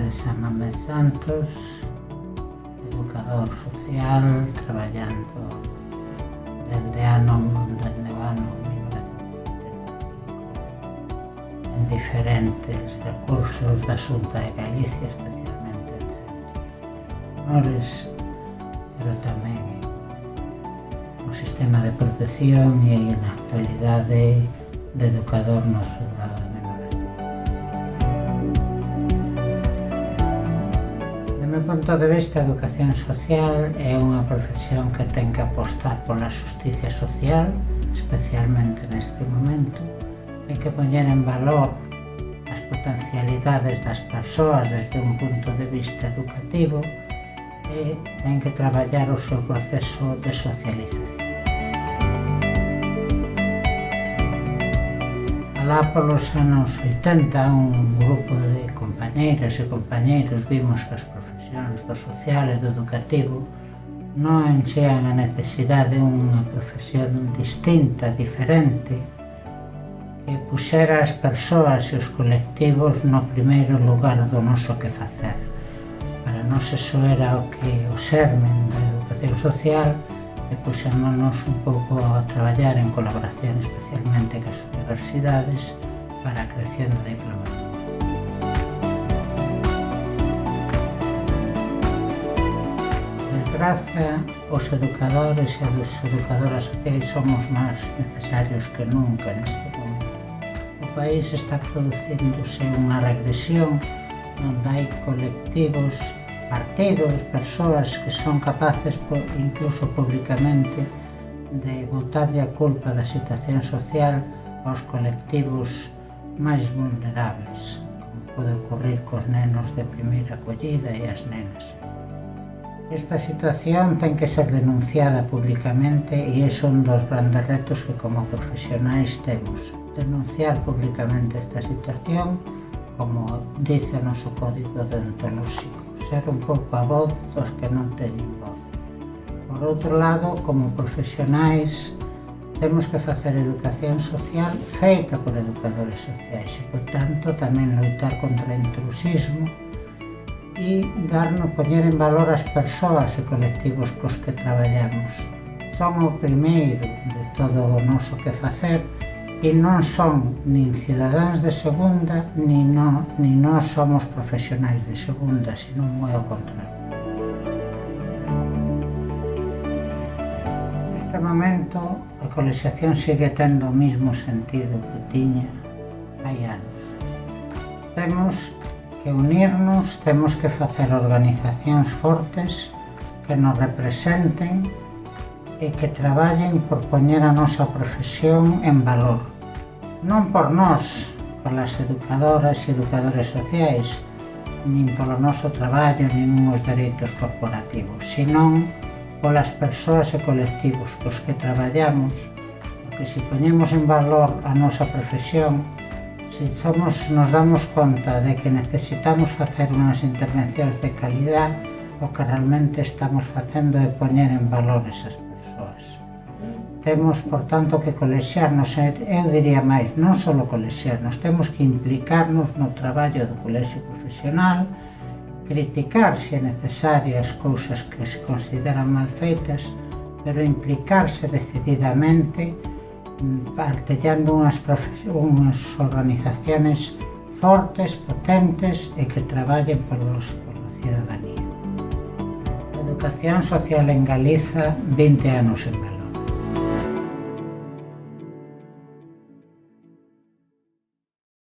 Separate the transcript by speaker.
Speaker 1: Chámame Santos, educador social, traballando dende o ano 1975 en diferentes recursos da Xunta de Galicia, especialmente en centros menores, pero tamén no sistema de protección e na actualidade de educador no xulgado de menores. Do meu punto de vista, a educación social é unha profesión que ten que apostar pola xusticia social, especialmente neste momento. Ten que poñer en valor as potencialidades das persoas desde un punto de vista educativo e ten que traballar o seu proceso de socialización. Alá polos anos 80, un grupo de compañeiras e compañeiros vimos que as profesións do social e do educativo non enchean a necesidade de unha profesión distinta, diferente, que puxera as persoas e os colectivos no primeiro lugar do noso que facer. Para nós eso era o xermen da educación social e puxémonos un pouco a traballar en colaboración especialmente cas universidades para a creación da diplomatura. Desgraza, os educadores e as educadoras sociais somos máis necesarios que nunca neste momento. O país está producíndose unha regresión onde hai colectivos, partidos, persoas que son capaces, incluso públicamente, de botarlle a culpa da situación social aos colectivos máis vulnerables, como pode ocurrir cos nenos de primeira acollida e as nenas. Esta situación ten que ser denunciada públicamente e é un dos grandes retos que como profesionais temos. Denunciar públicamente esta situación, como dice o noso código deontolóxico, ser un pouco a voz dos que non teñen voz. Por outro lado, como profesionais, temos que facer educación social feita por educadores sociais e, por tanto, tamén loitar contra o intrusismo e poñer en valor as persoas e colectivos cos que traballamos. Son o primeiro de todo o noso que facer e non son nin cidadáns de segunda, nin nós somos profesionais de segunda, senón moi ao contrario. Neste momento, a colexiación sigue tendo o mesmo sentido que tiña hai anos. Temos que unirnos, temos que facer organizacións fortes que nos representen e que traballen por poñer a nosa profesión en valor. Non por nós, polas educadoras e educadores sociais, nin polo noso traballo, nin os dereitos corporativos, senón polas persoas e colectivos cos que traballamos, porque se poñemos en valor a nosa profesión, se nos damos conta de que necesitamos facer unhas intervencións de calidad, o que realmente estamos facendo é poñer en valor esas persoas. Temos, por tanto, que colexiarnos, eu diría máis, non só colexiarnos, temos que implicarnos no traballo do colexio profesional, criticar se é necesario as cousas que se consideran mal feitas, pero implicarse decididamente partellando unhas organizaciones fortes, potentes e que traballen pola cidadanía. A educación social en Galiza, 20 anos en valor.